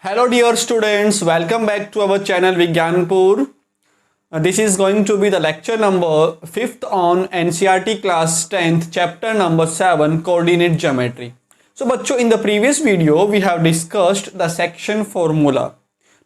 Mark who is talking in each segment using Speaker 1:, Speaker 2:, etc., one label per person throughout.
Speaker 1: Hello, dear students. Welcome back to our channel Vigyanpur. This is going to be the lecture number 5th on NCERT class 10th, chapter number 7, coordinate geometry. So, बच्चों, in the previous video, we have discussed the section formula.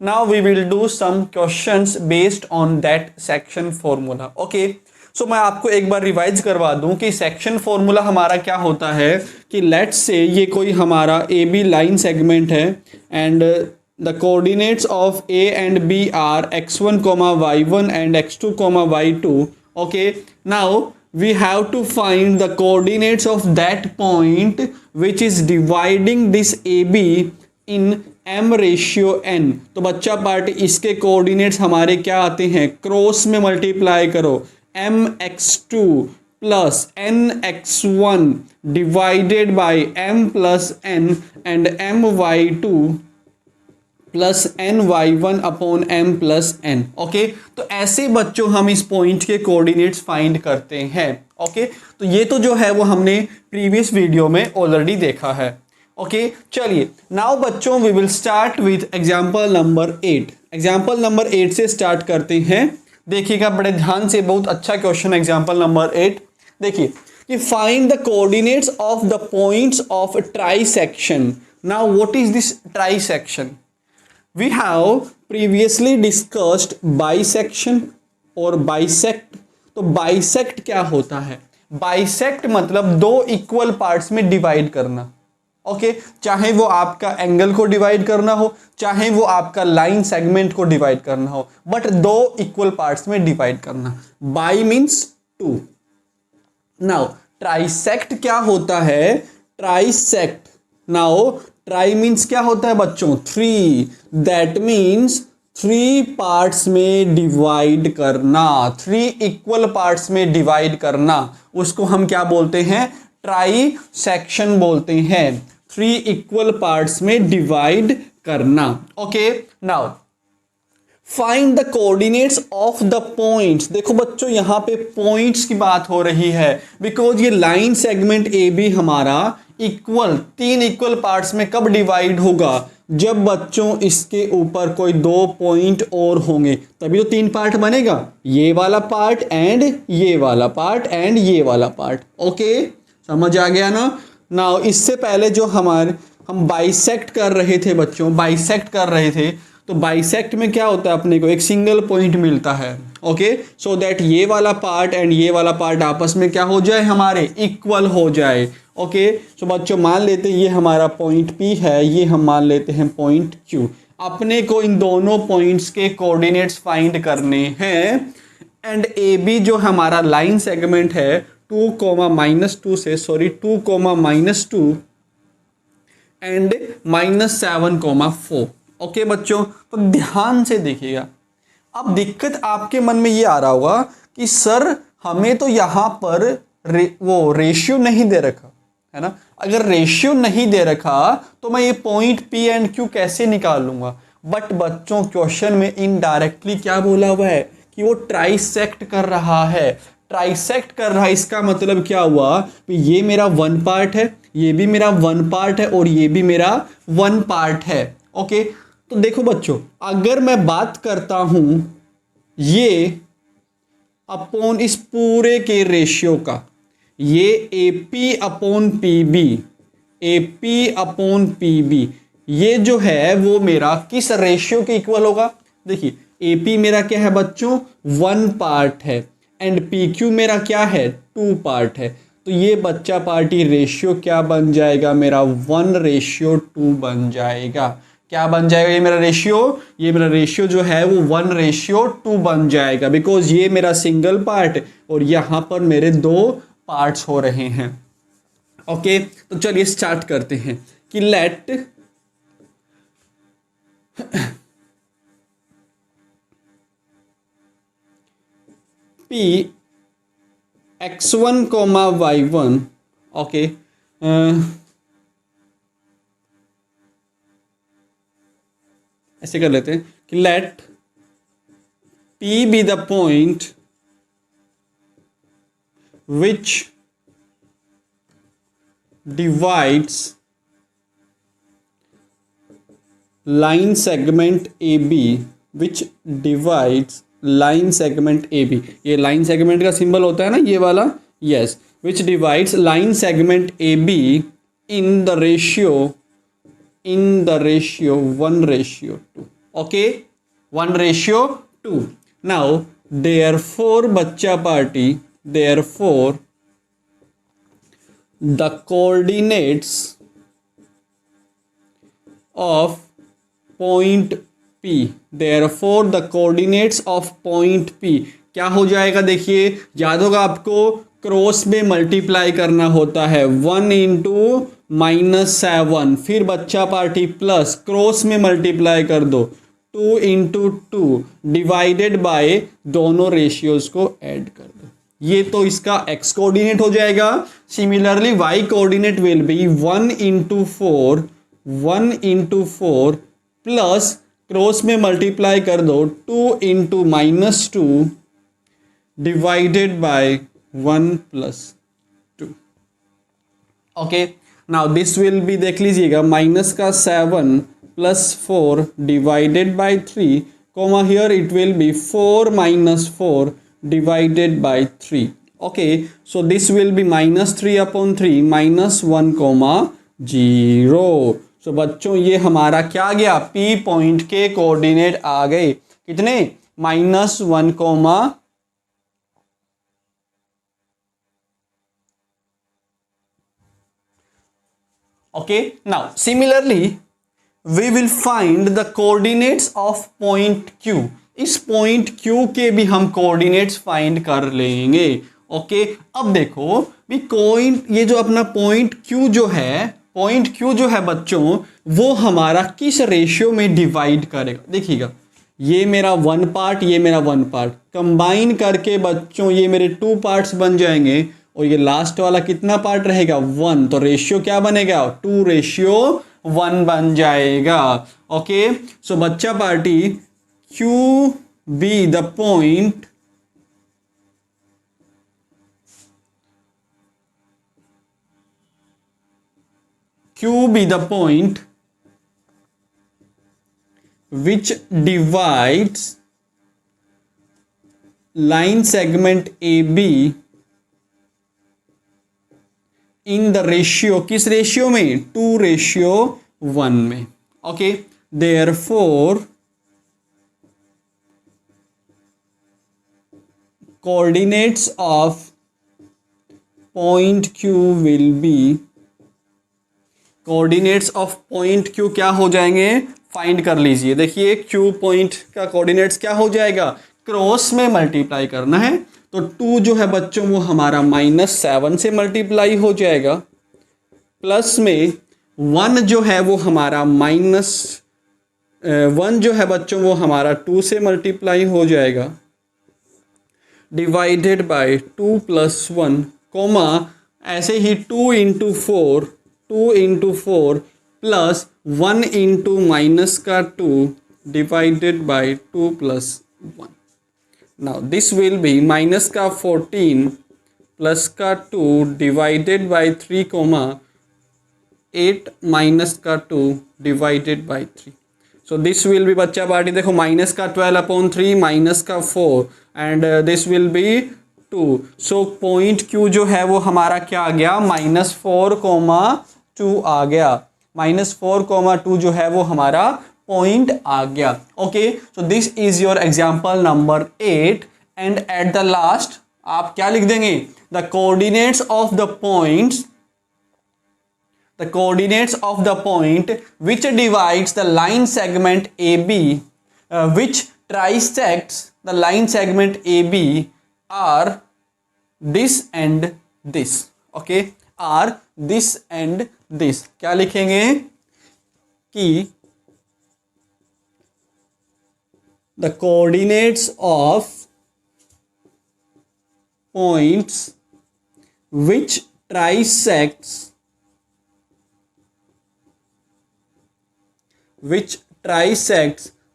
Speaker 1: Now, we will do some questions based on that section formula. Okay. सो मैं आपको एक बार revise करवा दूं कि section formula हमारा क्या होता है कि लेट्स से ये कोई हमारा ए बी लाइन सेगमेंट है and the coordinates of A and B are x1 comma y1 and x2 comma y2. Okay, now we have to find the coordinates of that point which is dividing this A B in m ratio n. तो बच्चा part इसके coordinates हमारे क्या आते हैं, cross में multiply करो mx2 plus nx1 divided by m plus n and my2 plus ny1 upon m plus n. Okay, तो ऐसे बच्चों हम इस पॉइंट के कोऑर्डिनेट्स फाइंड करते हैं. ओके, तो ये तो जो है वो हमने प्रीवियस वीडियो में ऑलरेडी देखा है. ओके, चलिए नाउ बच्चों we will start with example number 8. Example number 8 से स्टार्ट करते हैं. देखिएगा बड़े ध्यान से, बहुत अच्छा क्वेश्चन. एग्जाम्पल नंबर 8 देखिए कि find the coordinates of the points of trisection. Now what is this trisection? We have previously discussed bisection और बाइसेक्ट. तो बाइसेक्ट क्या होता है? बाइसेक्ट मतलब दो इक्वल पार्ट्स में डिवाइड करना. ओके, चाहे वो आपका एंगल को डिवाइड करना हो, चाहे वो आपका लाइन सेगमेंट को डिवाइड करना हो, बट दो इक्वल पार्ट्स में डिवाइड करना. Bi means two. Now trisect क्या होता है? ट्राइसेक्ट, नाउ ट्राई मीन्स क्या होता है बच्चों? Three. That means three parts में डिवाइड करना, थ्री इक्वल पार्ट्स में डिवाइड करना, उसको हम क्या बोलते हैं? ट्राई सेक्शन बोलते हैं. थ्री इक्वल पार्ट्स में डिवाइड करना. Okay, now find the coordinates of the points. देखो बच्चों यहां पे पॉइंट्स की बात हो रही है बिकॉज ये लाइन सेगमेंट ए बी हमारा इक्वल, तीन इक्वल पार्ट्स में कब डिवाइड होगा? जब बच्चों इसके ऊपर कोई दो पॉइंट और होंगे तभी तो तीन पार्ट बनेगा. ये वाला पार्ट एंड ये वाला पार्ट एंड ये वाला पार्ट. ओके, समझ आ गया ना? नाउ इससे पहले जो हम बाइसेक्ट कर रहे थे बच्चों, बाइसेक्ट कर रहे थे, तो बाइसेक्ट में क्या होता है? अपने को एक सिंगल पॉइंट मिलता है. ओके, सो दैट ये वाला पार्ट एंड ये वाला पार्ट आपस में क्या हो जाए? हमारे इक्वल हो जाए. ओके, सो बच्चों मान लेते हैं ये हमारा पॉइंट P है, ये हम मान लेते हैं पॉइंट Q. अपने को इन दोनों पॉइंट्स के कोऑर्डिनेट्स फाइंड करने हैं एंड ए बी जो हमारा लाइन सेगमेंट है 2 कोमा -2 से 2 कोमा -2 एंड -7 कोमा 4. ओके बच्चों, तो ध्यान से देखिएगा. अब दिक्कत आपके मन में ये आ रहा होगा कि सर हमें तो यहाँ पर वो रेशियो नहीं दे रखा है ना. अगर रेशियो नहीं दे रखा तो मैं ये पॉइंट P एंड Q कैसे निकाल लूंगा? बट बच्चों क्वेश्चन में इनडायरेक्टली क्या बोला हुआ है कि वो ट्राइसेक्ट कर रहा है. ट्राइसेक्ट कर रहा है इसका मतलब क्या हुआ कि ये मेरा वन पार्ट है, ये भी मेरा वन पार्ट है और ये भी मेरा वन पार्ट है. ओके, तो देखो बच्चों अगर मैं बात करता हूं ये अपॉन इस पूरे के रेशियो का, ये AP upon PB, AP upon PB, ये जो है वो मेरा किस रेशियो के इक्वल होगा? देखिए AP मेरा क्या है बच्चों? वन पार्ट है एंड PQ मेरा क्या है? टू पार्ट है. तो ये बच्चा पार्टी रेशियो क्या बन जाएगा? मेरा 1:2 बन जाएगा. क्या बन जाएगा ये मेरा रेशियो? ये मेरा रेशियो जो है वो 1:2 बन जाएगा बिकॉज ये मेरा सिंगल पार्ट और यहां पर मेरे दो पार्ट्स हो रहे हैं. ओके, तो चलिए स्टार्ट करते हैं कि let P x1 coma y1. Okay, ऐसे कर लेते हैं कि let P be the point which divides line segment AB which divides line segment AB, ये line segment का सिंबल होता है ना ये वाला, yes, which divides line segment AB in the ratio 1:2. okay, 1:2. now therefore बच्चा party, therefore the coordinates of point P, therefore the coordinates of point P क्या हो जाएगा, देखिए याद होगा आपको क्रॉस में मल्टीप्लाई करना होता है 1 इंटू -7, फिर बच्चा पार्टी प्लस क्रॉस में मल्टीप्लाई कर दो 2 इंटू 2 डिवाइडेड बाय दोनों रेशियोज को ऐड कर दो, ये तो इसका x कोऑर्डिनेट हो जाएगा। Similarly y coordinate will be 1 into 4 plus cross में मल्टीप्लाई कर दो 2 into -2 divided by 1 + 2। Okay, now this will B, देख लीजिएगा, -7 + 4 divided by 3, comma here it will be 4 - 4 divided by 3. okay, so this will be -3/3 -1, 0. so बच्चों ये हमारा क्या आ गया, P पॉइंट के कोऑर्डिनेट आ गए, कितने, -1, okay. now similarly we will find the coordinates of point Q. इस पॉइंट Q के भी हम कोऑर्डिनेट्स फाइंड कर लेंगे। ओके, अब देखो भी ये जो अपना पॉइंट Q जो है बच्चों, वो हमारा किस रेशियो में डिवाइड करेगा, देखिएगा ये मेरा 1 पार्ट, ये मेरा 1 पार्ट कंबाइन करके बच्चों ये मेरे 2 पार्ट्स बन जाएंगे, और ये लास्ट वाला कितना पार्ट रहेगा, 1, तो रेशियो क्या बनेगा, 2:1 बन जाएगा। ओके, सो बच्चा party Q be the point which divides line segment AB in the ratio, किस रेशियो में, 2:1 में। Okay, therefore coordinates of point Q will be, coordinates of point Q क्या हो जाएंगे, फाइंड कर लीजिए। देखिए Q पॉइंट का कोऑर्डिनेट्स क्या हो जाएगा, क्रॉस में मल्टीप्लाई करना है, तो 2 जो है बच्चों वो हमारा -7 से मल्टीप्लाई हो जाएगा, प्लस में 1 जो है वो हमारा -1 जो है बच्चों वो हमारा 2 से मल्टीप्लाई हो जाएगा, डिवाइडेड बाय 2 + 1, कॉमा ऐसे ही 2 into 4 plus 1 into -2 divided by 2 + 1। Now this will B -14 + 2 divided by 3, 8 - 2 divided by 3। So this will B बच्चा पार्टी, देखो -12/3 -4 and this will B 2। So point Q जो है वो हमारा क्या आ गया, -4,2 आ गया, -4,2 जो है वो हमारा पॉइंट आ गया। Okay, so this is your example number 8 and at the last आप क्या लिख देंगे, the coordinates of the points, the coordinates of the point which divides the line segment AB, which trisects the line segment AB are this and this. Okay, are this and this. क्या लिखेंगे कि the coordinates of points which trisects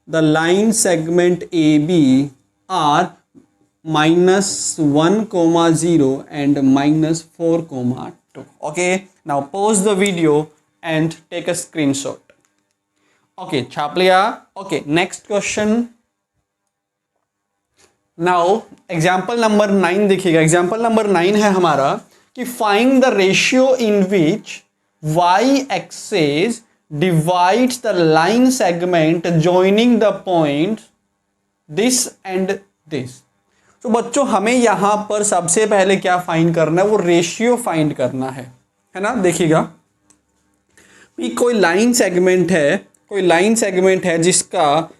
Speaker 1: the line segment AB are -1,0 and -4,2. Okay, now pause the video and take a screenshot. Okay, छाप लिया। Okay, next question. Now example number 9 देखिएगा। Example number 9 है हमारा कि find the ratio in which y axis divides the line segment joining the point this and this. तो बच्चों हमें यहां पर सबसे पहले क्या फाइंड करना है, वो रेशियो फाइंड करना है ना। देखिएगा कोई लाइन सेगमेंट है जिसका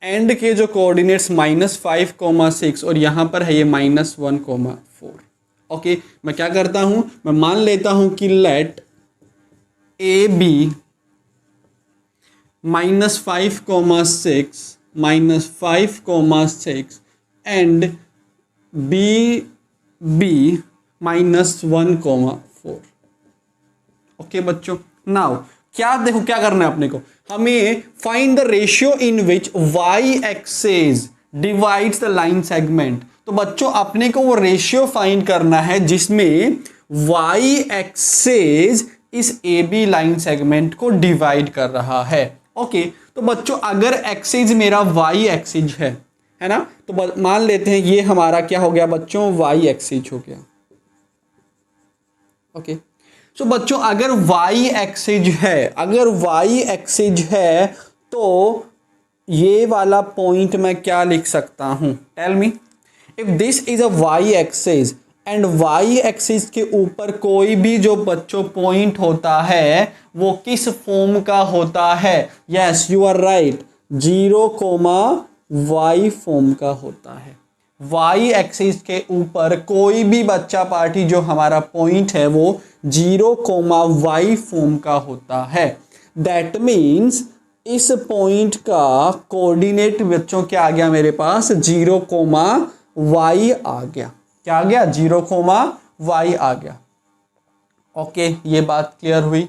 Speaker 1: एंड के जो कोऑर्डिनेट्स -5,6 और यहां पर है ये -1,4। ओके, मैं क्या करता हूं, मैं मान लेता हूं कि let A be -5,6 and B be -1,4। Okay बच्चों, नाउ क्या देखो क्या करना है अपने को, हमें find the ratio in which y axis divides the line segment. तो बच्चों अपने को वो रेशियो फाइंड करना है जिसमें y एक्सेस इस AB लाइन सेगमेंट को डिवाइड कर रहा है। ओके, तो बच्चों अगर एक्सेस मेरा y एक्सेस है ना, तो मान लेते हैं ये हमारा क्या हो गया बच्चों, y एक्सेस हो गया। ओके, तो बच्चों अगर y एक्सेस है तो ये वाला पॉइंट मैं क्या लिख सकता हूं, tell me. If this is a y axis and y axis के ऊपर कोई भी जो बच्चों पॉइंट होता है वो किस फॉर्म का होता है, yes you are right, 0,y form का होता है। y एक्सिस के ऊपर कोई भी बच्चा पार्टी जो हमारा पॉइंट है वो 0,y फॉर्म का होता है। दैट मीन्स इस पॉइंट का कोऑर्डिनेट बच्चों क्या आ गया मेरे पास, 0,y आ गया। क्या आ गया, 0,y आ गया। ओके, ये बात क्लियर हुई।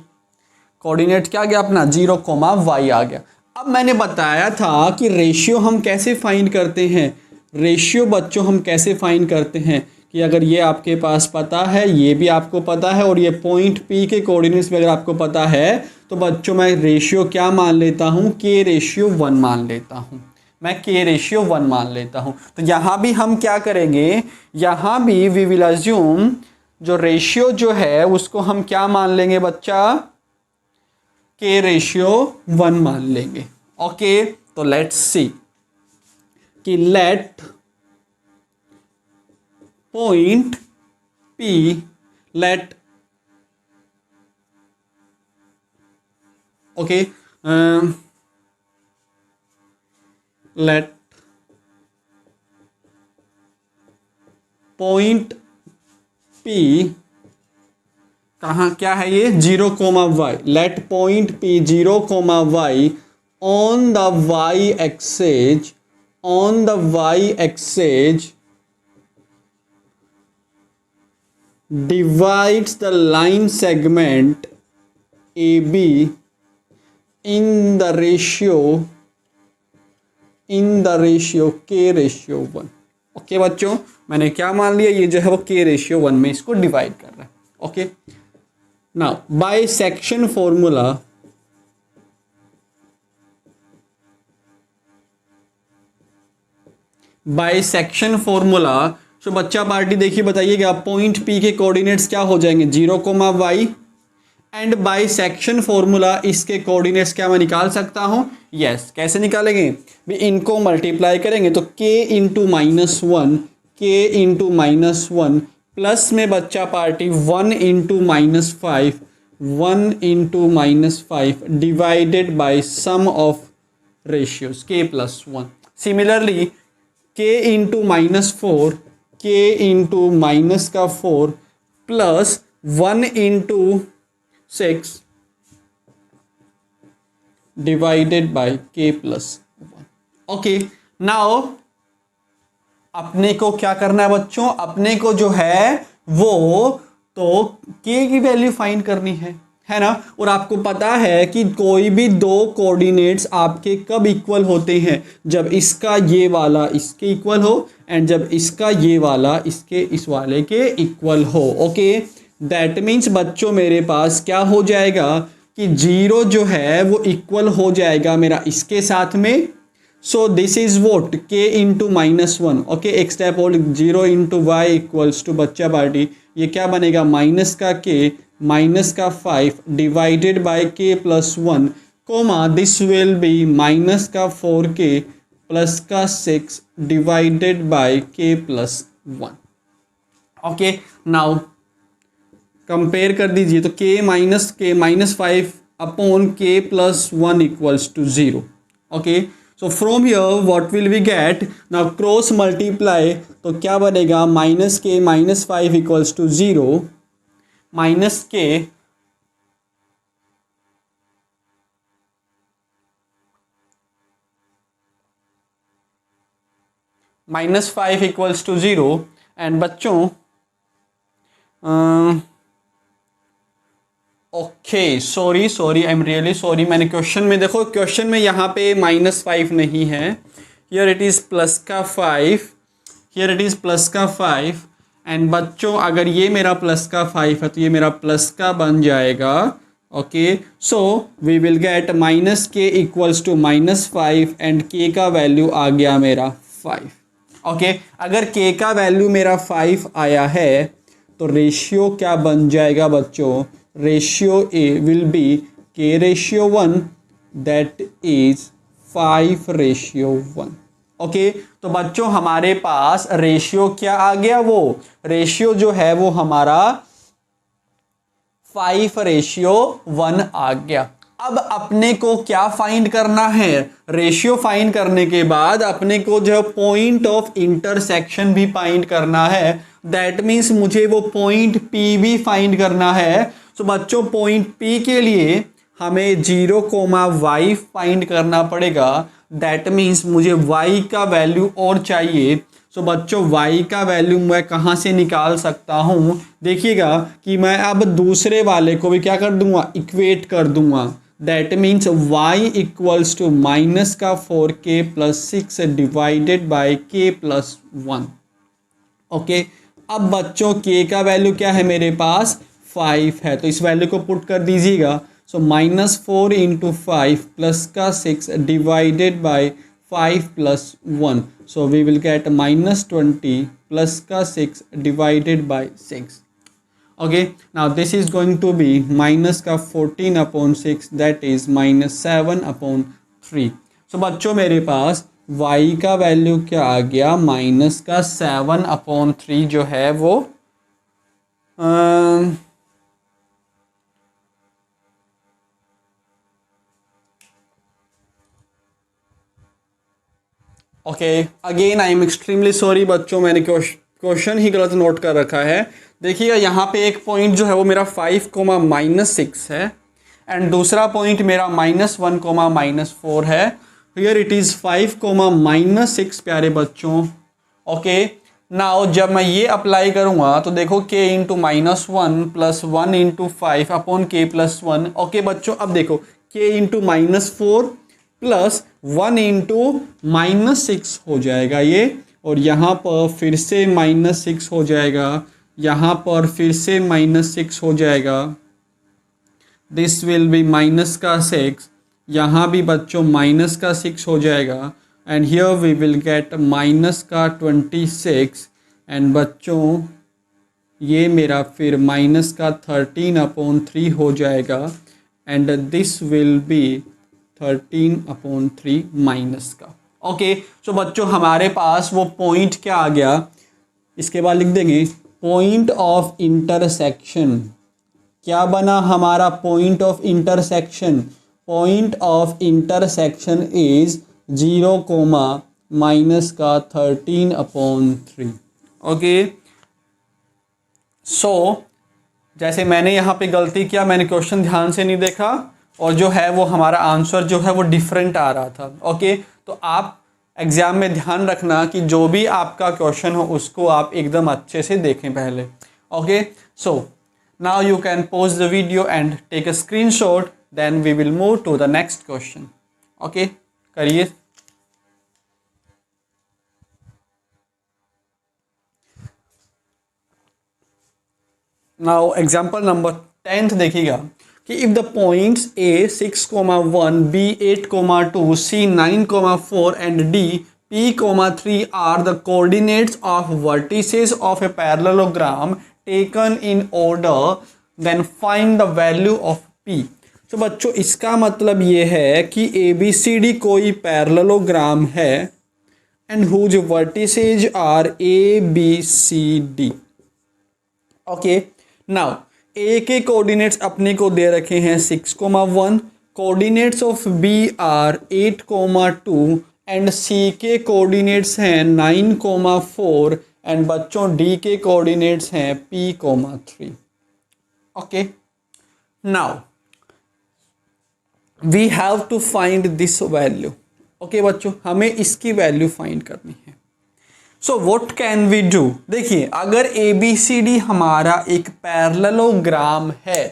Speaker 1: कोऑर्डिनेट क्या आ गया अपना, 0,y आ गया। अब मैंने बताया था कि रेशियो हम कैसे फाइंड करते हैं। रेशियो बच्चों हम कैसे फाइंड करते हैं कि अगर ये आपके पास पता है, ये भी आपको पता है और ये पॉइंट P के कोऑर्डिनेट्स भी अगर आपको पता है तो बच्चों मैं रेशियो क्या मान लेता हूँ, K रेशियो 1 मान लेता हूँ। मैं K रेशियो 1 मान लेता हूँ। तो यहाँ भी हम क्या करेंगे, यहाँ भी वी विल अज्यूम जो रेशियो जो है उसको हम क्या मान लेंगे बच्चा, K रेशियो 1 मान लेंगे। ओके, तो लेट्स सी कि let point P, let okay let point P कहाँ क्या है ये, 0,y। Let point P 0,y on the y axis divides the line segment AB in the ratio K ratio 1। Okay बच्चों, मैंने क्या मान लिया, ये जो है वो K रेशियो 1 में इसको डिवाइड कर रहा है। Okay, now bye section formula तो बच्चा पार्टी देखिए बताइएगा, पॉइंट P के कोऑर्डिनेट्स क्या हो जाएंगे, 0,y and bye section formula इसके कोऑर्डिनेट्स क्या मैं निकाल सकता हूं, यस। कैसे निकालेंगे भी, इनको मल्टीप्लाई करेंगे तो k into minus one plus में बच्चा party 1 into minus 5 divided by sum of ratios k plus 1। Similarly k into -4, k into -4 plus 1 into 6 divided by k plus 1। Okay, now अपने को क्या करना है बच्चों, अपने को जो है वो तो k की वैल्यू फाइंड करनी है ना। और आपको पता है कि कोई भी दो कोऑर्डिनेट्स आपके कब इक्वल होते हैं, जब इसका ये वाला इसके इक्वल हो एंड जब इसका ये वाला इसके इस वाले के इक्वल हो। ओके, दैट मीन्स बच्चों मेरे पास क्या हो जाएगा कि 0 जो है वो इक्वल हो जाएगा मेरा इसके साथ में। So this is what k into -1। Okay, एक स्टेप और, 0 इंटू वाई इक्वल्स टू बच्चा पार्टी, ये क्या बनेगा माइनस का k माइनस का 5 divided by k plus 1 comma this will be minus का 4k प्लस का 6 divided by k plus 1। Okay, now compare कर दीजिए तो k minus 5 upon k plus 1 equals to 0। Okay, so from here what will we get, now cross multiply, तो क्या बनेगा minus k minus 5 equals to 0 minus k -5 equals to 0। And बच्चों okay, sorry I am really sorry, मैंने question में देखो, question में यहाँ पे -5 नहीं है, हियर इट इज़ प्लस का 5, हियर इट इज़ प्लस का 5। एंड बच्चों अगर ये मेरा प्लस का 5 है तो ये मेरा प्लस का बन जाएगा। Okay, so we will get minus K equals to -5 and K का वैल्यू आ गया मेरा 5। ओके, अगर k का वैल्यू मेरा 5 आया है तो रेशियो क्या बन जाएगा बच्चों, ratio A will be k ratio 1 that is 5:1। Okay, तो बच्चों हमारे पास रेशियो क्या आ गया, वो रेशियो जो है वो हमारा 5:1 आ गया। अब अपने को क्या फाइंड करना है, रेशियो फाइंड करने के बाद अपने को जो पॉइंट ऑफ इंटरसेक्शन भी फाइंड करना है, दैट मीन्स मुझे वो पॉइंट P भी फाइंड करना है। तो बच्चों पॉइंट P के लिए हमें 0, y फाइंड करना पड़ेगा, दैट मीन्स मुझे y का वैल्यू और चाहिए। सो बच्चों y का वैल्यू मैं कहाँ से निकाल सकता हूँ, देखिएगा कि मैं अब दूसरे वाले को भी क्या कर दूंगा, इक्वेट कर दूंगा, that means y equals to minus का 4k plus 6 divided by k plus 1। Okay, अब बच्चों k का वैल्यू क्या है मेरे पास 5 है, तो इस वैल्यू को पुट कर दीजिएगा। सो -4 इंटू 5 प्लस का 6 divided by 5 plus 1, so we will get -20 plus का 6 divided by 6। Okay, now this is going to be minus का 14 upon 6 that is -7 upon 3। So बच्चों मेरे पास y का वैल्यू क्या आ गया, माइनस का 7 अपॉन 3 जो है वो okay, again I am extremely sorry बच्चों, मैंने क्वेश्चन ही गलत नोट कर रखा है। देखिएगा यहाँ पे एक पॉइंट जो है वो मेरा 5, -6 है एंड दूसरा पॉइंट मेरा -1, -4 है। हियर इट इज़ 5, -6 प्यारे बच्चों। ओके, नाउ जब मैं ये अप्लाई करूँगा तो देखो k into -1 plus 1 into 5 upon k plus 1। Okay बच्चों, अब देखो k इंटू -4 प्लस 1 इंटू -6 हो जाएगा ये, और यहाँ पर फिर से -6 हो जाएगा, यहाँ पर फिर से -6 हो जाएगा, दिस विल बी माइनस का 6, यहाँ भी बच्चों माइनस का 6 हो जाएगा and here we will get minus का 26 एंड बच्चों ये मेरा फिर माइनस का 13 अपॉन 3 हो जाएगा and this will B 13 upon 3 minus का। ओके, सो बच्चों हमारे पास वो पॉइंट क्या आ गया, इसके बाद लिख देंगे पॉइंट ऑफ इंटरसेक्शन। क्या बना हमारा point of intersection, point of intersection is 0, minus का 13 अपॉन 3। ओके, सो जैसे मैंने यहाँ पे गलती किया, मैंने क्वेश्चन ध्यान से नहीं देखा और जो है वो हमारा आंसर जो है वो डिफरेंट आ रहा था। ओके, तो आप एग्ज़ाम में ध्यान रखना कि जो भी आपका क्वेश्चन हो उसको आप एकदम अच्छे से देखें पहले। Okay, so now you can pause the video and take a screenshot, then we will move to the next question. Okay, करिए। नाउ एग्जाम्पल नंबर 10 देखिएगा कि if the points A 6,1, B 8,2, C 9,4 and D P,3 are the coordinates of vertices of a parallelogram taken in order, then find the value of P. तो बच्चों इसका मतलब ये है कि ABCD कोई पैरेललोग्राम है and whose vertices are A, B, C, D. Okay, now A के कोऑर्डिनेट्स अपने को दे रखे हैं 6,1, coordinates of B are 8,2 and C के कोऑर्डिनेट्स हैं 9,4 एंड बच्चों D के कोऑर्डिनेट्स हैं P,3. Okay, now we have to find this value. Okay बच्चों, हमें इसकी वैल्यू फाइंड करनी है. So what can we do? देखिए, अगर ABCD हमारा एक पैरेललोग्राम है,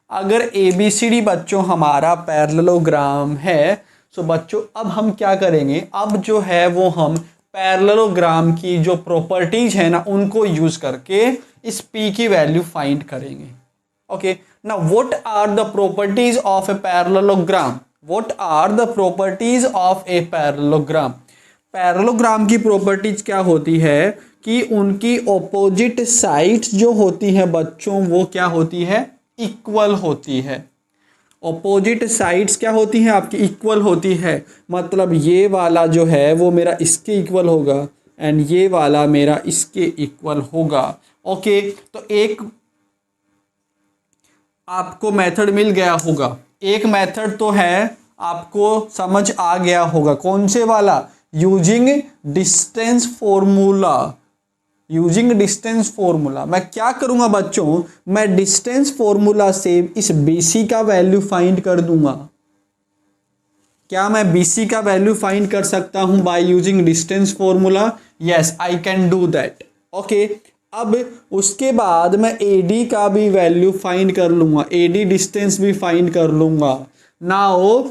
Speaker 1: अगर ABCD बच्चों हमारा पैरेललोग्राम है, सो बच्चों अब हम क्या करेंगे, अब जो है वो हम पैरेललोग्राम की जो प्रॉपर्टीज है ना उनको यूज करके इस P की वैल्यू फाइंड करेंगे. Okay, now what are the properties of a parallelogram? What are the properties of a parallelogram? Parallelogram की प्रॉपर्टीज क्या होती है कि उनकी ऑपोजिट साइड्स जो होती हैं बच्चों वो क्या होती है, इक्वल होती है. ऑपोजिट साइड्स क्या होती हैं आपकी, इक्वल होती है. मतलब ये वाला जो है वो मेरा इसके इक्वल होगा एंड ये वाला मेरा इसके इक्वल होगा. ओके, तो एक आपको मेथड मिल गया होगा. एक मेथड तो है, आपको समझ आ गया होगा. कौन से वाला? Using distance formula. Using distance formula मैं क्या करूंगा बच्चों, मैं डिस्टेंस फॉर्मूला से इस BC का वैल्यू फाइंड कर दूंगा. क्या मैं BC का वैल्यू फाइंड कर सकता हूं by using distance formula? Yes, I can do that. Okay, अब उसके बाद मैं AD का भी वैल्यू फाइंड कर लूंगा, AD डिस्टेंस भी फाइंड कर लूंगा. Now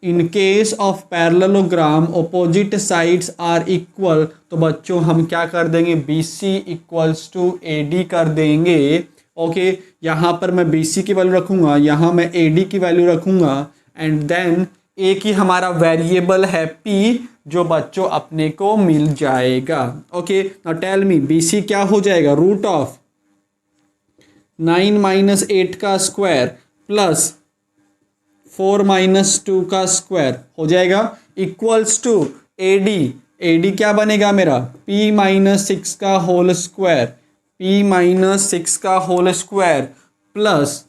Speaker 1: in case of parallelogram opposite sides are equal, तो बच्चों हम क्या कर देंगे, BC इक्वल्स टू AD कर देंगे. ओके, यहाँ पर मैं BC की वैल्यू रखूँगा, यहाँ मैं AD की वैल्यू रखूँगा एंड देन एक ही हमारा वेरिएबल है P जो बच्चों अपने को मिल जाएगा. Okay, now tell me BC क्या हो जाएगा, रूट ऑफ 9 - 8 का स्क्वायर प्लस 4 - 2 का स्क्वायर हो जाएगा इक्वल्स टू AD. AD क्या बनेगा मेरा, P - 6 का होल स्क्वायर, P - 6 का होल स्क्वायर प्लस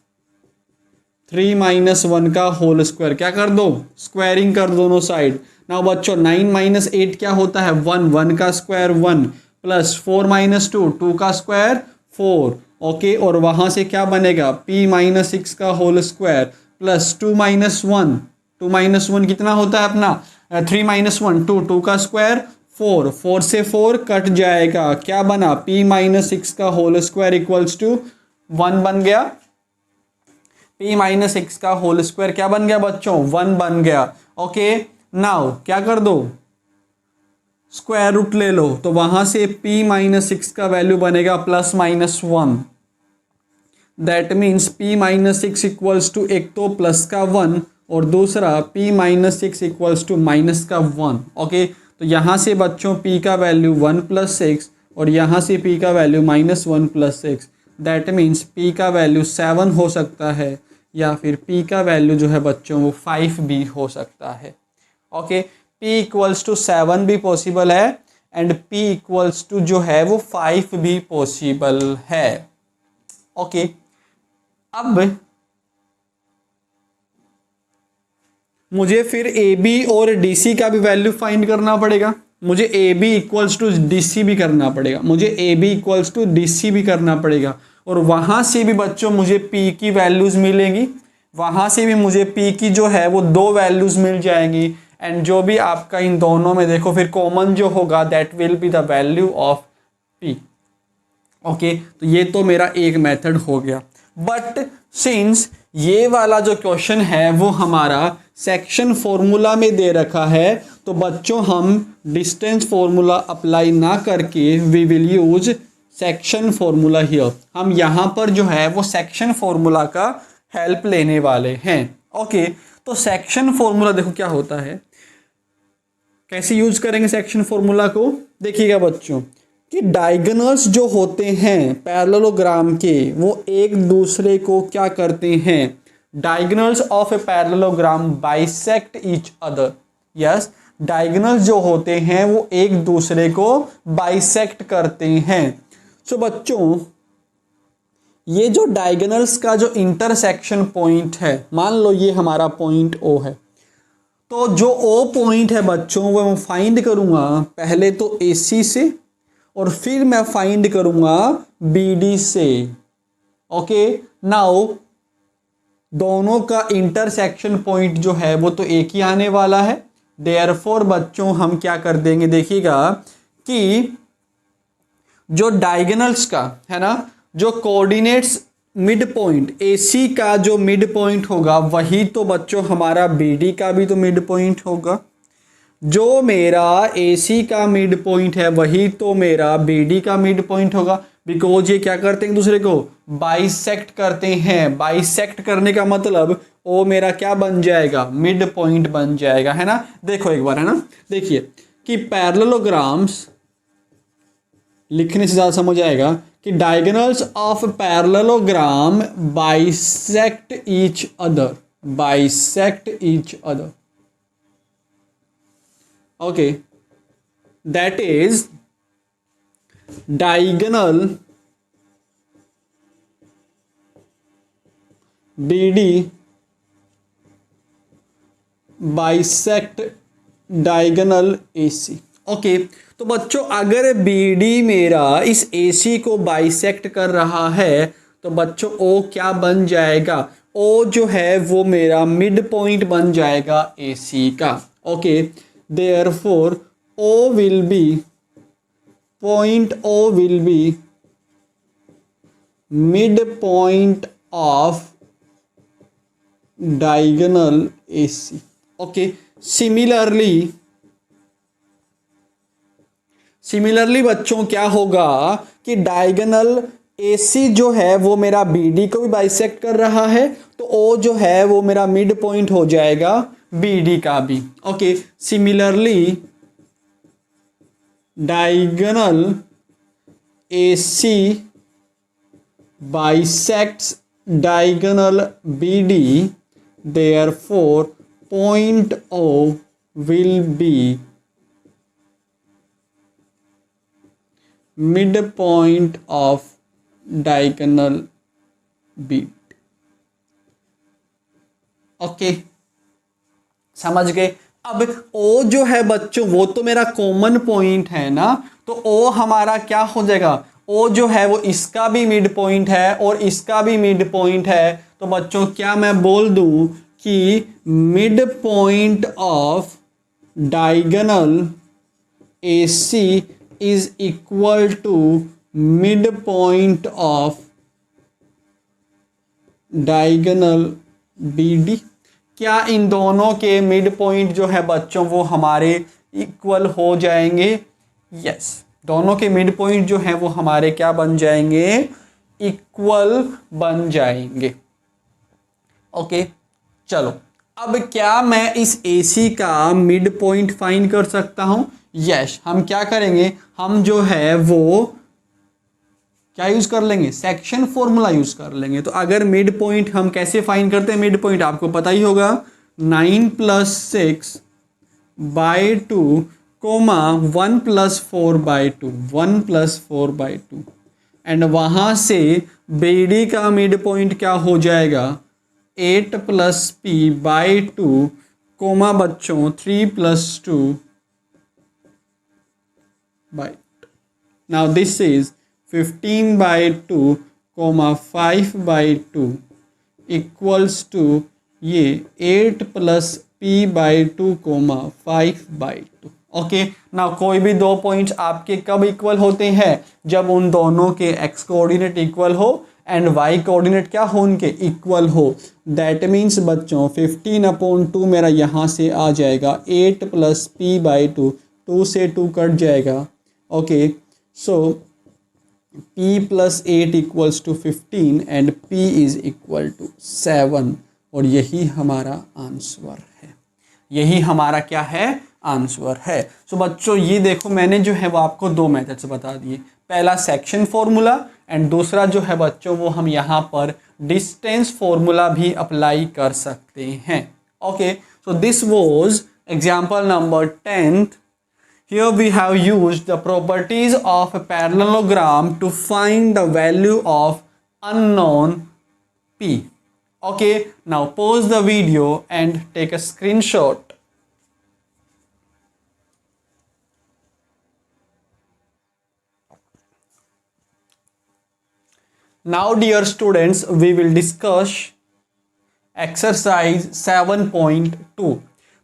Speaker 1: 3 - 1 का होल स्क्वायर. क्या कर दो, स्क्वायरिंग कर दोनों साइड. नाउ बच्चों 9 - 8 क्या होता है, 1 का स्क्वायर 1 प्लस 4 - 2 2 का स्क्वायर 4. ओके, और वहाँ से क्या बनेगा, P - 6 का होल स्क्वायर प्लस 2 - 1. 2 - 1 कितना होता है अपना, 3 - 1 2, 2 का स्क्वायर 4. 4 से 4 कट जाएगा, क्या बना, P - 6 का होल स्क्वायर इक्वल्स टू 1 बन गया. P - 6 का होल स्क्वायर क्या बन गया बच्चों, 1 बन गया. ओके, नाउ क्या कर दो, स्क्वायर रूट ले लो, तो वहां से P - 6 का वैल्यू बनेगा +-1. That means P - 6 equals to एक तो प्लस का 1 और दूसरा P - 6 इक्वल्स टू माइनस का 1. ओके, तो यहाँ से बच्चों P का वैल्यू 1 + 6 और यहाँ से P का वैल्यू -1 + 6. दैट मीन्स P का वैल्यू 7 हो सकता है या फिर P का वैल्यू जो है बच्चों वो 5 भी हो सकता है. ओके, P इक्वल्स टू 7 भी पॉसिबल है एंड P इक्वल्स टू जो है वो 5 भी पॉसिबल है. ओके, अब मुझे फिर AB और DC का भी वैल्यू फाइंड करना पड़ेगा. मुझे AB इक्वल्स टू DC भी करना पड़ेगा, मुझे AB इक्वल्स टू DC भी करना पड़ेगा. और वहाँ से भी बच्चों मुझे P की वैल्यूज़ मिलेंगी, वहाँ से भी मुझे P की जो है वो 2 वैल्यूज़ मिल जाएंगी एंड जो भी आपका इन दोनों में देखो फिर कॉमन जो होगा that will be the value of P. Okay, तो ये तो मेरा एक मेथड हो गया. बट सिंस ये वाला जो क्वेश्चन है वो हमारा सेक्शन फॉर्मूला में दे रखा है, तो बच्चों हम डिस्टेंस फॉर्मूला अप्लाई ना करके we will use section formula here. हम यहाँ पर जो है वो सेक्शन फॉर्मूला का हेल्प लेने वाले हैं। ओके, तो सेक्शन फॉर्मूला देखो क्या होता है, कैसे यूज करेंगे सेक्शन फॉर्मूला को। देखिएगा बच्चों कि डायगोनल्स जो होते हैं पैरेललोग्राम के वो एक दूसरे को क्या करते हैं, diagonals of a parallelogram bisect each other. Yes, diagonals जो होते हैं वो एक दूसरे को बाइसेक्ट करते हैं। सो बच्चों ये जो डायगोनल्स का जो इंटरसेक्शन पॉइंट है, मान लो ये हमारा पॉइंट ओ है, तो जो ओ पॉइंट है बच्चों वो मैं फाइंड करूंगा पहले तो AC से और फिर मैं फाइंड करूंगा BD से। ओके, नाउ दोनों का इंटरसेक्शन पॉइंट जो है वो तो एक ही आने वाला है। देयरफॉर बच्चों हम क्या कर देंगे, देखिएगा कि जो डायगोनल्स का है ना, जो कोऑर्डिनेट्स मिड पॉइंट AC का जो मिड पॉइंट होगा वही तो बच्चों हमारा BD का भी तो मिड पॉइंट होगा। जो मेरा AC का मिड पॉइंट है वही तो मेरा BD का मिड पॉइंट होगा, बिकॉज ये क्या करते हैं एक दूसरे को बाइसेक्ट करते हैं। बाइसेक्ट करने का मतलब वो मेरा क्या बन जाएगा, मिड पॉइंट बन जाएगा, है ना। देखो एक बार, है ना, देखिए कि पैरेललोग्राम्स लिखने से ज़्यादा समझ आएगा कि diagonals of parallelogram bisect each other, bisect each other. Okay, that is diagonal BD bisect diagonal AC। Okay, तो बच्चों अगर BD मेरा इस AC को बाइसेक्ट कर रहा है तो बच्चों O क्या बन जाएगा, O जो है वो मेरा मिड पॉइंट बन जाएगा AC का। Okay, therefore O will be, point O will be mid point of diagonal AC। Okay, similarly बच्चों क्या होगा कि डायगोनल AC जो है वो मेरा BD को भी बाइसेक्ट कर रहा है, तो O जो है वो मेरा मिड पॉइंट हो जाएगा BD का भी। Okay, similarly diagonal AC bisects diagonal BD, therefore point O will be midpoint of diagonal BD। Okay, समझ गए। अब O जो है बच्चों वो तो मेरा कॉमन पॉइंट है ना, तो O हमारा क्या हो जाएगा, O जो है वो इसका भी मिड पॉइंट है और इसका भी मिड पॉइंट है। तो बच्चों क्या मैं बोल दूं कि mid point of diagonal AC is equal to mid point of diagonal BD। क्या इन दोनों के मिड पॉइंट जो है बच्चों वो हमारे इक्वल हो जाएंगे? यस, दोनों के मिड पॉइंट जो है वो हमारे क्या बन जाएंगे, इक्वल बन जाएंगे। ओके, चलो अब क्या मैं इस AC का मिड पॉइंट फाइंड कर सकता हूं? यस, हम क्या करेंगे, हम जो है वो क्या यूज कर लेंगे, सेक्शन फॉर्मूला यूज कर लेंगे। तो अगर मिड पॉइंट हम कैसे फाइंड करते हैं, मिड पॉइंट आपको पता ही होगा, 9 + 6/2 कोमा 1 + 4/2, 1 + 4/2 एंड वहां से BD का मिड पॉइंट क्या हो जाएगा, 8 + P/2 कोमा बच्चों 3 + 2/2। Now this is 15/2 comma 5/2 equals to ये 8 + P/2 कोमा 5/2। ओके, ना कोई भी दो पॉइंट्स आपके कब इक्वल होते हैं, जब उन दोनों के x कोऑर्डिनेट इक्वल हो एंड y कोऑर्डिनेट क्या हो, उनके इक्वल हो। दैट मीन्स बच्चों 15/2 मेरा यहाँ से आ जाएगा 8 + P/2, 2 से 2 कट जाएगा। Okay, so p plus 8 equals to 15 and p is equal to 7 और यही हमारा आंसर है। यही हमारा क्या है? आंसर है। सो बच्चों ये देखो मैंने जो है वो आपको दो मेथड्स बता दिए, पहला सेक्शन फॉर्मूला एंड दूसरा जो है बच्चों वो हम यहाँ पर डिस्टेंस फॉर्मूला भी अप्लाई कर सकते हैं। Okay, so this was example number 10th. Here we have used the properties of a parallelogram to find the value of unknown p. Okay, now pause the video and take a screenshot. Now dear students, we will discuss exercise 7.2.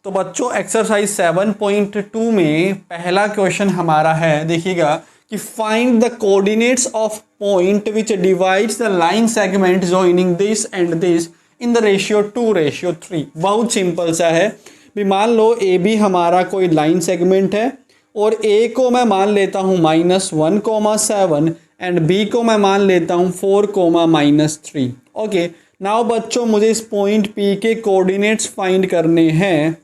Speaker 1: तो बच्चों exercise 7.2 में पहला question हमारा है, देखिएगा कि find the coordinates of point which divides the line segment joining this and this in the ratio 2:3। बहुत simple सा है भी, मान लो ए बी हमारा कोई लाइन सेगमेंट है और ए को मैं मान लेता हूँ -1,7 एंड बी को मैं मान लेता हूँ 4,-3। ओके, नाउ बच्चों मुझे इस पॉइंट पी के कोऑर्डिनेट्स फाइंड करने हैं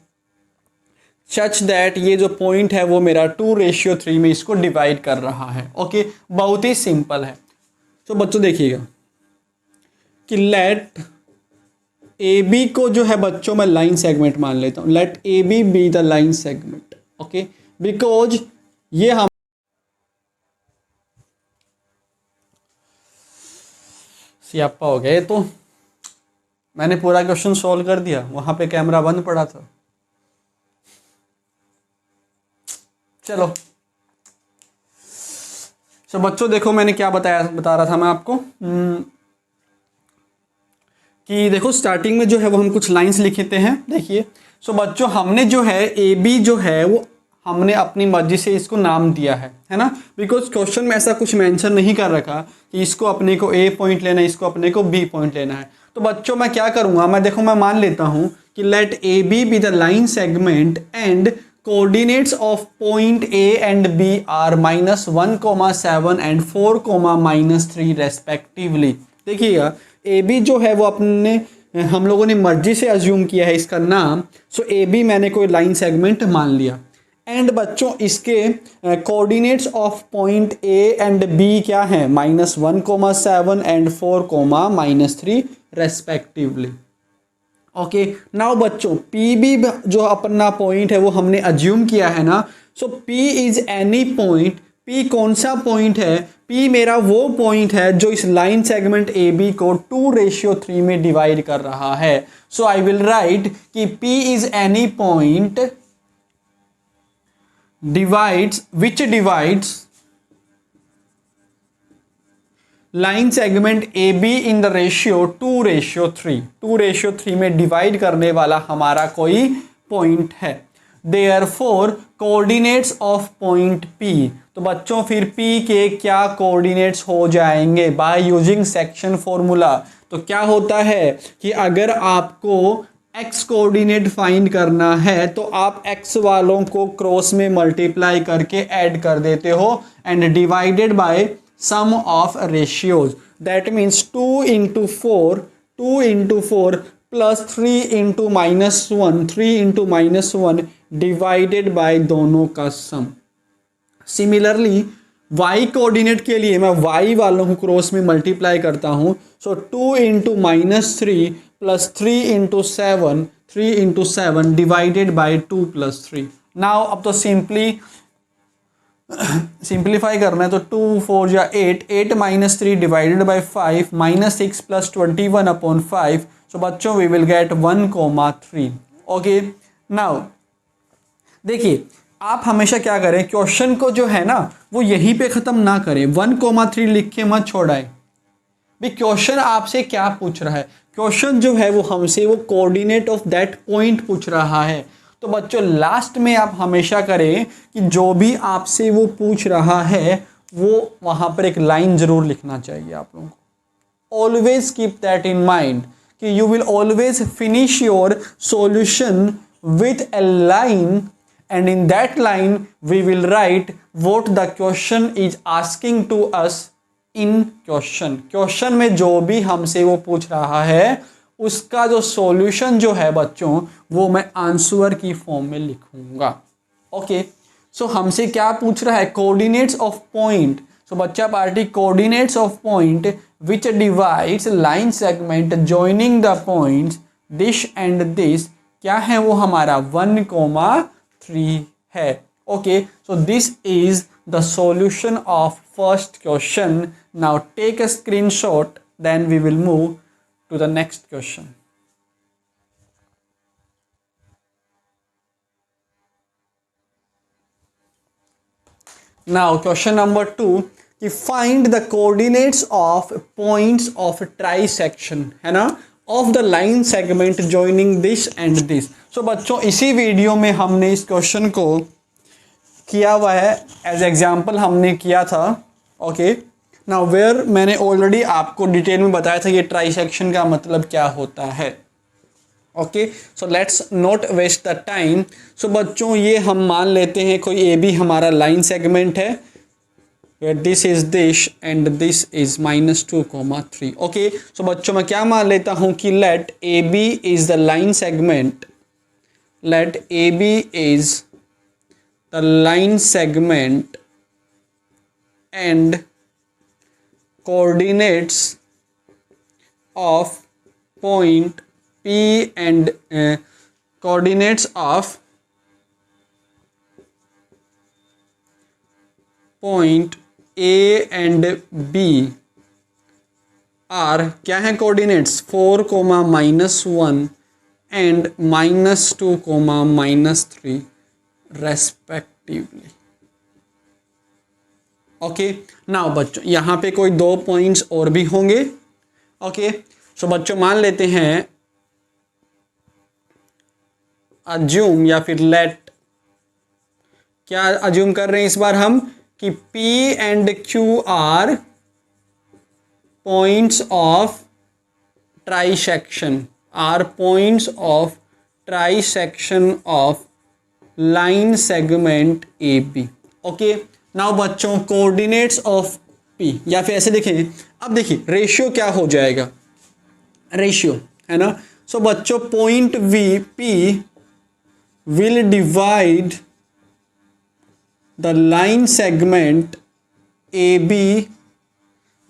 Speaker 1: सच दैट ये जो पॉइंट है वो मेरा 2:3 में इसको डिवाइड कर रहा है। ओके, बहुत ही सिंपल है। तो बच्चों देखिएगा कि लेट ए बी को जो है बच्चों मैं लाइन सेगमेंट मान लेता हूँ, let A B the line segment. Okay, because ये हम सियापा हो गए, तो मैंने पूरा क्वेश्चन सॉल्व कर दिया, वहां पे कैमरा बंद पड़ा था। चलो तो बच्चों देखो मैंने क्या बता रहा था मैं आपको कि देखो स्टार्टिंग में जो है वो हम कुछ लाइंस लिखते हैं। देखिए सो बच्चों हमने जो है ए बी जो है वो हमने अपनी मर्जी से इसको नाम दिया है ना, बिकॉज क्वेश्चन में ऐसा कुछ मेंशन नहीं कर रखा कि इसको अपने को ए पॉइंट लेना है, इसको अपने को बी पॉइंट लेना है। तो बच्चों मैं क्या करूंगा, मैं देखो मैं मान लेता हूं कि let A B the line segment and coordinates of point A and B are -1,7 एंड 4,-3 रेस्पेक्टिवली। देखिएगा ए बी जो है वो अपने हम लोगों ने मर्जी से अज्यूम किया है इसका नाम, सो ए बी मैंने कोई लाइन सेगमेंट मान लिया एंड बच्चों इसके coordinates of point A and B क्या है -1,7 एंड 4,-3 रेस्पेक्टिवली। ओके, नाउ बच्चों पी बी जो अपना पॉइंट है वो हमने अज्यूम किया है ना, so P is any point. P कौन सा पॉइंट है? पी मेरा वो पॉइंट है जो इस लाइन सेगमेंट ए बी को 2:3 में डिवाइड कर रहा है। सो आई विल राइट कि P is any point which divides line segment AB in the ratio 2:3। 2:3 में डिवाइड करने वाला हमारा कोई पॉइंट है। Therefore coordinates of point P, तो बच्चों फिर P के क्या कोऑर्डिनेट्स हो जाएंगे बाय यूजिंग सेक्शन फॉर्मूला। तो क्या होता है कि अगर आपको x कोऑर्डिनेट फाइंड करना है तो आप x वालों को क्रॉस में मल्टीप्लाई करके ऐड कर देते हो and divided by sum of ratios. That means 2 × 4 plus 3 × -1 3 × -1 divided by दोनों का सम। सिमिलरली y कोऑर्डिनेट के लिए मैं y वालों को क्रॉस में मल्टीप्लाई करता हूँ, सो 2 × -3 प्लस 3 × 7 3 × 7 डिवाइडेड बाय 2 + 3। नाउ अब तो सिंप्लीफाई करना है, तो 2 4 या 8 8 - 3 डिवाइडेड बाय 5 -6 + 21/5। सो बच्चों we will get 1,3। Okay, now देखिए आप हमेशा क्या करें, क्वेश्चन को जो है ना वो यहीं पे ख़त्म ना करें, 1,3 लिख के मत छोड़ाएं। भी क्वेश्चन आपसे क्या पूछ रहा है, क्वेश्चन जो है वो हमसे वो कोऑर्डिनेट ऑफ दैट पॉइंट पूछ रहा है। तो बच्चों लास्ट में आप हमेशा करें कि जो भी आपसे वो पूछ रहा है वो वहाँ पर एक लाइन ज़रूर लिखना चाहिए आप लोगों को। Always keep that in mind कि you will always finish your solution with a line and in that line we will write what the question is asking to us in question में जो भी हमसे वो पूछ रहा है उसका जो सॉल्यूशन जो है बच्चों वो मैं आंसर की फॉर्म में लिखूंगा। ओके, सो हमसे क्या पूछ रहा है, कोऑर्डिनेट्स ऑफ पॉइंट। सो बच्चा पार्टी coordinates of point which divides line segment joining the points this and this क्या है वो हमारा 1,3 है। Okay, so this is the solution of first question. Now take a screenshot, then we will move to the next question. Now question number 2, कि find the coordinates of points of trisection, है ना, of the line segment joining this and this. So बच्चों इसी video में हमने इस question को किया हुआ है, एज एग्जाम्पल हमने किया था। ओके, नाउ वेयर मैंने ऑलरेडी आपको डिटेल में बताया था ये ट्राइसेक्शन का मतलब क्या होता है। Okay, so let's not waste the time. So बच्चों ये हम मान लेते हैं कोई ए बी हमारा लाइन सेगमेंट है, where this is this and this is -2,3। Okay, so बच्चों मैं क्या मान लेता हूँ कि let A B is the line segment, let A B is the line segment and coordinates of point P and coordinates of point A and B are क्या है coordinates 4, -1 and -2, -3 respectively। Okay, now बच्चों यहाँ पे कोई 2 points और भी होंगे। Okay, so बच्चों मान लेते हैं, अज्यूम या फिर लेट, क्या अज्यूम कर रहे हैं इस बार हम कि P and Q are points of trisection, are points of trisection of line segment A B. Okay, now बच्चों कोऑर्डिनेट्स ऑफ P, या फिर ऐसे देखें, अब देखिए रेशियो क्या हो जाएगा, रेशियो है ना। सो बच्चों point we P will divide the line segment A B,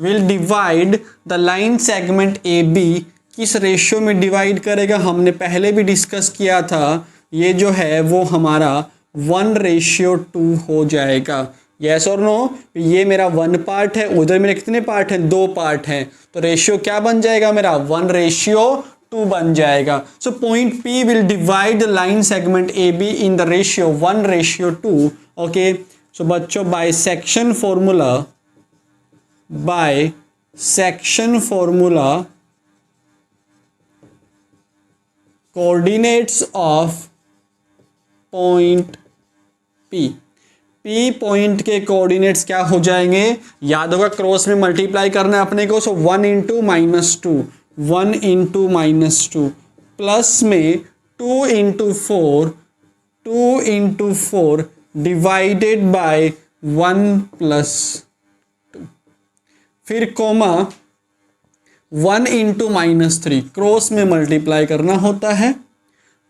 Speaker 1: will divide the line segment A B. किस रेशियो में डिवाइड करेगा, हमने पहले भी डिस्कस किया था, ये जो है वो हमारा 1:2 हो जाएगा। यस और नो, ये मेरा 1 पार्ट है, उधर मेरे कितने पार्ट हैं, 2 पार्ट हैं, तो रेशियो क्या बन जाएगा मेरा 1:2 बन जाएगा। So point P will divide the line segment A B in the ratio 1:2। Okay, so बच्चों by section formula, by section formula coordinates of point P, P point के कोऑर्डिनेट्स क्या हो जाएंगे, याद होगा क्रॉस में मल्टीप्लाई करना है अपने को। सो 1 × -2, 1 × -2 प्लस में 2 × 4, 2 × 4 डिवाइडेड बाय 1 + 2, फिर कोमा 1 × -3 क्रॉस में मल्टीप्लाई करना होता है,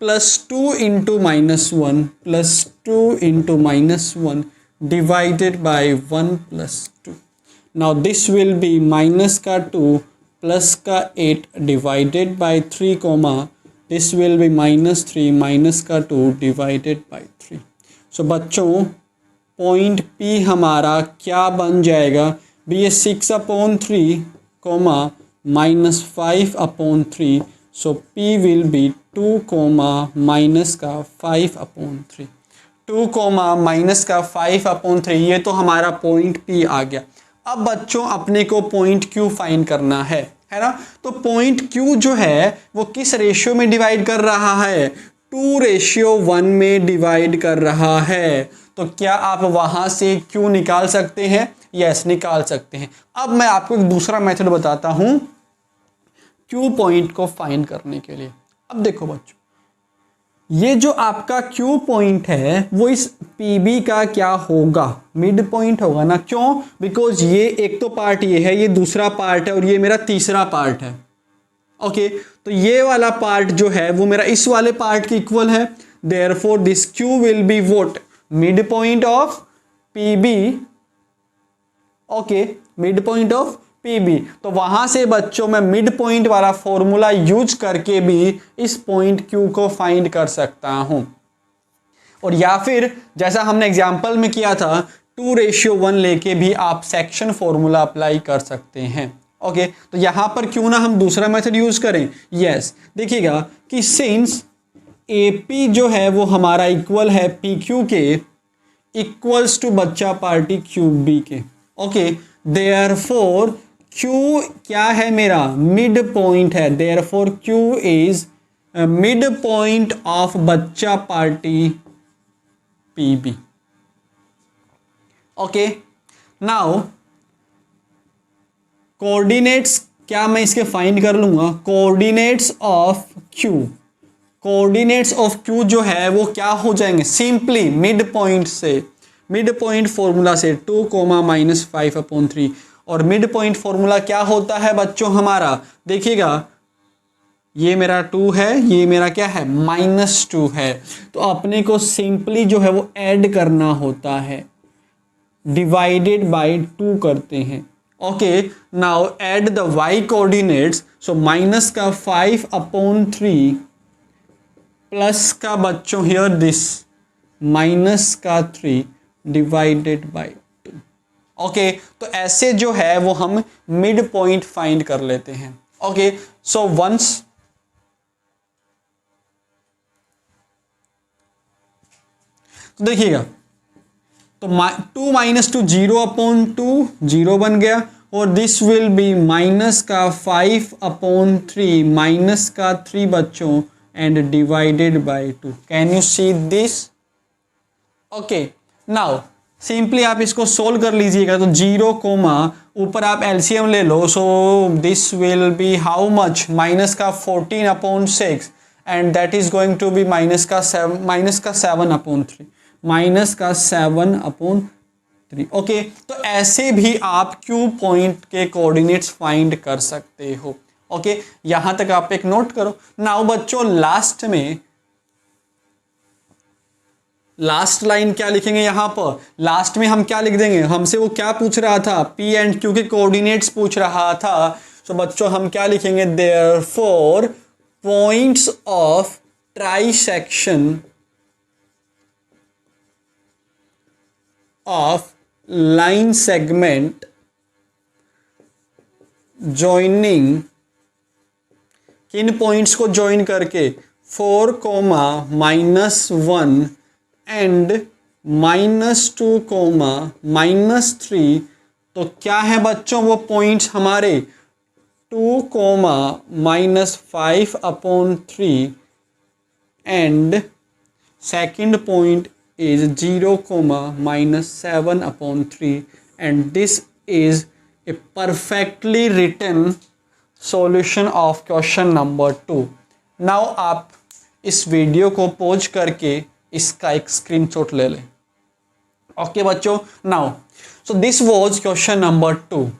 Speaker 1: +2 × -1 +2 × -1 divided by 1 + 2. Now this will be -2 plus का 8 divided by 3, this will be -3 -2 divided by 3. So बच्चों पॉइंट P हमारा क्या बन जाएगा, भी ये 6/3, -5/3। सो P विल बी 2, -5/3, 2, -5/3। ये तो हमारा पॉइंट P आ गया। अब बच्चों अपने को पॉइंट Q फाइंड करना है ना। तो पॉइंट Q जो है वो किस रेशियो में डिवाइड कर रहा है, 2:1 में डिवाइड कर रहा है। तो क्या आप वहां से Q निकाल सकते हैं, यस निकाल सकते हैं। अब मैं आपको एक दूसरा मेथड बताता हूं Q पॉइंट को फाइंड करने के लिए। अब देखो बच्चों, ये जो आपका Q पॉइंट है वो इस PB का क्या होगा, मिड पॉइंट होगा ना। क्यों? बिकॉज ये एक तो पार्ट ये है, ये दूसरा पार्ट है और ये मेरा तीसरा पार्ट है। ओके, तो ये वाला पार्ट जो है वो मेरा इस वाले पार्ट के इक्वल है। Therefore this Q will be what, mid point of PB। Okay, mid point of PB। तो वहां से बच्चों मैं मिड पॉइंट वाला फॉर्मूला यूज करके भी इस पॉइंट Q को फाइंड कर सकता हूं। और या फिर जैसा हमने एग्जांपल में किया था 2:1 लेके भी आप सेक्शन फॉर्मूला अप्लाई कर सकते हैं। ओके, तो यहां पर क्यों ना हम दूसरा मेथड यूज करें। यस, देखिएगा कि सिंस AP जो है वो हमारा इक्वल है PQ के, इक्वल्स टू बच्चा पार्टी QB के। ओके, देयरफॉर Q क्या है मेरा, मिड पॉइंट है। Therefore Q is mid point of बच्चा पार्टी PB। ओके, नाउ कोऑर्डिनेट्स क्या मैं इसके फाइंड कर लूंगा, coordinates of Q, coordinates of Q जो है वो क्या हो जाएंगे, सिंपली मिड पॉइंट से, मिड पॉइंट फॉर्मूला से 2, -5/3। और मिड पॉइंट फॉर्मूला क्या होता है बच्चों हमारा, देखिएगा ये मेरा 2 है, ये मेरा क्या है, -2 है। तो अपने को सिंपली जो है वो ऐड करना होता है, डिवाइडेड बाय 2 करते हैं। Okay, now add the y coordinates. So minus का 5/3 प्लस का बच्चों हियर दिस माइनस का 3 डिवाइडेड बाय 2। ओके, तो ऐसे जो है वो हम मिड पॉइंट फाइंड कर लेते हैं। ओके, सो वंस देखिएगा तो 2 - 2 0/2, 0 बन गया। और दिस विल बी माइनस का 5/3 माइनस का 3 बच्चों and divided bye 2। Can you see this. Okay, now simply आप इसको सोल्व कर लीजिएगा। तो 0, ऊपर आप एलसीएम ले लो। So this will be how much, minus का 14/6 and that is going to be minus का 7/3, माइनस का 7/3। ओके, तो ऐसे भी आप Q पॉइंट के कोऑर्डिनेट्स फाइंड कर सकते हो। ओके, यहां तक आप एक नोट करो। नाउ बच्चों लास्ट लाइन क्या लिखेंगे यहां पर, लास्ट में हम क्या लिख देंगे, हमसे वो क्या पूछ रहा था, P एंड Q के कोऑर्डिनेट्स पूछ रहा था। तो बच्चों हम क्या लिखेंगे, therefore points of trisection of line segment joining, किन पॉइंट्स को ज्वाइन करके, 4, -1 एंड -2, -3। तो क्या है बच्चों वो पॉइंट्स हमारे 2, -5/3 and second point is 0, -7/3 and this is a perfectly written solution of question number 2। now आप इस वीडियो को पॉज करके इसका एक स्क्रीनशॉट ले लें। ओके बच्चों, now so this was question number 2।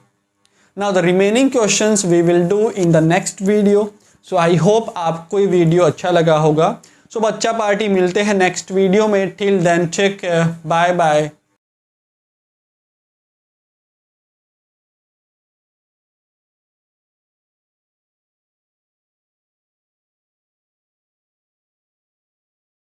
Speaker 1: now the remaining questions we will do in the next video। so I hope आपको ये वीडियो अच्छा लगा होगा। सो बच्चा पार्टी मिलते हैं नेक्स्ट वीडियो में। Till then take care, bye bye.